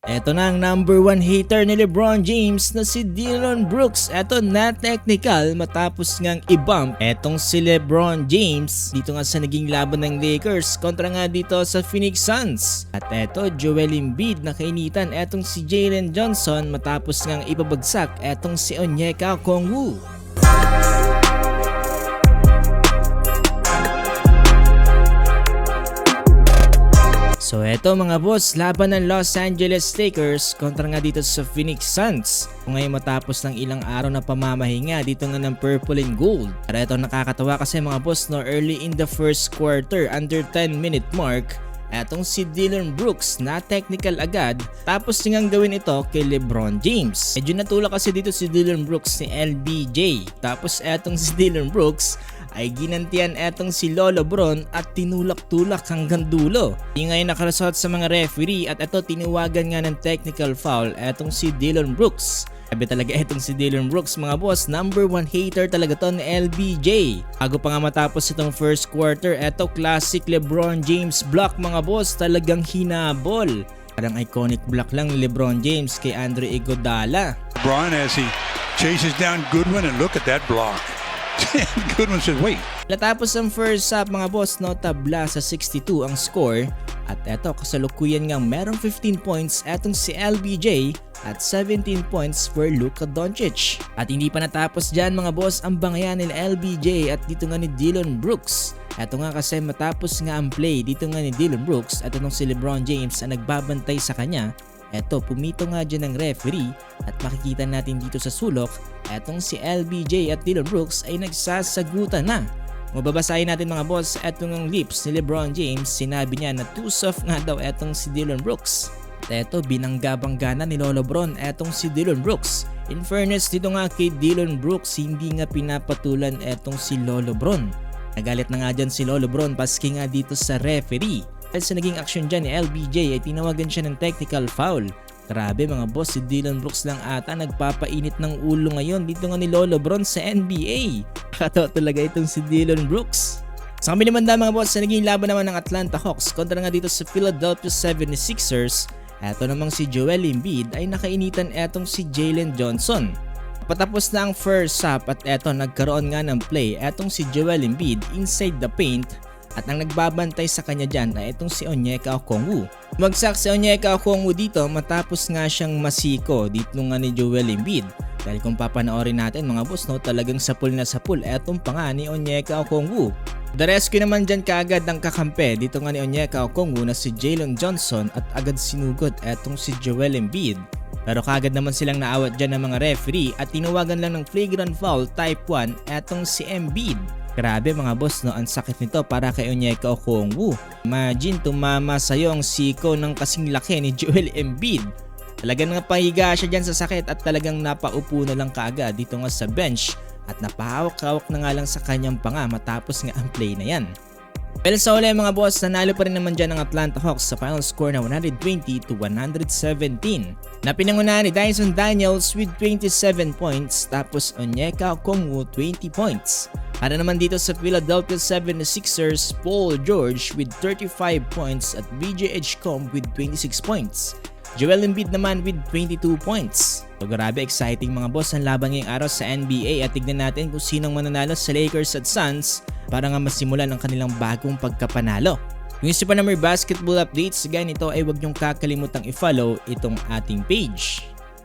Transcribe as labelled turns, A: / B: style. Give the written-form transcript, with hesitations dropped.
A: Eto na ang number 1 hater ni LeBron James na si Dillon Brooks. Eto na technical matapos ngang i-bump etong si LeBron James dito nga sa naging laban ng Lakers kontra nga dito sa Phoenix Suns. At eto Joel Embiid na kainitan etong si Jalen Johnson matapos ngang ipabagsak etong si Onyeka Okongwu. So eto mga boss, laban ng Los Angeles Lakers kontra nga dito sa Phoenix Suns. Kung ngayon matapos ng ilang araw na pamamahinga dito nga ng purple and gold. Pero eto nakakatawa kasi mga boss no, early in the first quarter, under 10-minute mark, etong si Dillon Brooks na technical agad tapos tingang gawin ito kay LeBron James. Medyo natulak kasi dito si Dillon Brooks ni LBJ. Tapos etong si Dillon Brooks ay ginantian etong si Lolo Bron at tinulak-tulak hanggang dulo. Yung ngayon nakaresult sa mga referee at ito tiniwagan nga ng technical foul etong si Dillon Brooks. Sabi talaga etong si Dillon Brooks mga boss, number 1 hater talaga to ni LBJ. Bago pa nga matapos itong first quarter, eto classic LeBron James block mga boss, talagang hinabol. Parang iconic block lang ni LeBron James kay Andre Iguodala.
B: LeBron as he chases down Goodwin and look at that block. Goodwin says wait.
A: Natapos ang first half mga boss no, tabla sa 62 ang score. At eto kasalukuyan nga merong 15 points etong si LBJ at 17 points for Luka Doncic. At hindi pa natapos dyan mga boss ang bangayan ni LBJ at dito nga ni Dillon Brooks. Eto nga kasi matapos nga ang play dito nga ni Dillon Brooks at itong si LeBron James ang nagbabantay sa kanya. Eto pumito nga dyan ng referee at makikita natin dito sa sulok etong si LBJ at Dillon Brooks ay nagsasagutan na. Mababasahin natin mga boss etong ang lips ni LeBron James, sinabi niya na too soft nga daw etong si Dillon Brooks. At eto binangga-bangga na ni Lolo Bron etong si Dillon Brooks. In fairness dito nga kay Dillon Brooks hindi nga pinapatulan etong si Lolo Bron. Nagalit na nga dyan si Lolo Bron paski nga dito sa referee. Dahil sa naging action dyan ni LBJ ay tinawagan siya ng technical foul. Grabe mga boss, si Dillon Brooks lang ata nagpapainit ng ulo ngayon dito nga ni Lolo Bron sa NBA. Katawa talaga itong si Dillon Brooks. Sa kami naman mga boss, sa naging laban naman ng Atlanta Hawks kontra nga dito sa Philadelphia 76ers, eto namang si Joel Embiid ay nakainitan etong si Jalen Johnson. Patapos na ang first half at eto nagkaroon nga ng play etong si Joel Embiid inside the paint. At ang nagbabantay sa kanya dyan ay itong si Onyeka Okongwu. Magsak si Onyeka Okongwu dito matapos nga siyang masiko dito nga ni Joel Embiid. Dahil kung papanoorin natin mga boss no, talagang sapul na sapul etong panga ni Onyeka Okongwu. The rescue naman dyan kaagad ng kakampi dito nga ni Onyeka Okongwu na si Jalen Johnson at agad sinugot etong si Joel Embiid. Pero kaagad naman silang naawat dyan ng mga referee at tinawagan lang ng flagrant foul type 1 etong si Embiid. Grabe mga boss no, ang sakit nito para kay Onyeka Okongwu. Imagine tumama sa'yo ang siko ng kasing laki ni Joel Embiid. Talagang napahiga siya dyan sa sakit at talagang napaupo na lang kaagad dito nga sa bench. At napahawak-hawak na nga lang sa kanyang panga matapos nga ang play na yan. Well sa uli mga boss, nanalo pa rin naman dyan ng Atlanta Hawks sa final score na 120-117. Na pinangunahan ni Dyson Daniels with 27 points tapos Onyeka Okongwu 20 points. Para naman dito sa Philadelphia 76ers, Paul George with 35 points at BJ Edgecombe with 26 points. Joel Embiid naman with 22 points. So grabe exciting mga boss ang laban ngayong araw sa NBA at tignan natin kung sinong mananalo sa Lakers at Suns para nga masimulan ang kanilang bagong pagkapanalo. Kung gusto pa na may basketball updates, ganito ay huwag niyong kakalimutang i-follow itong ating page.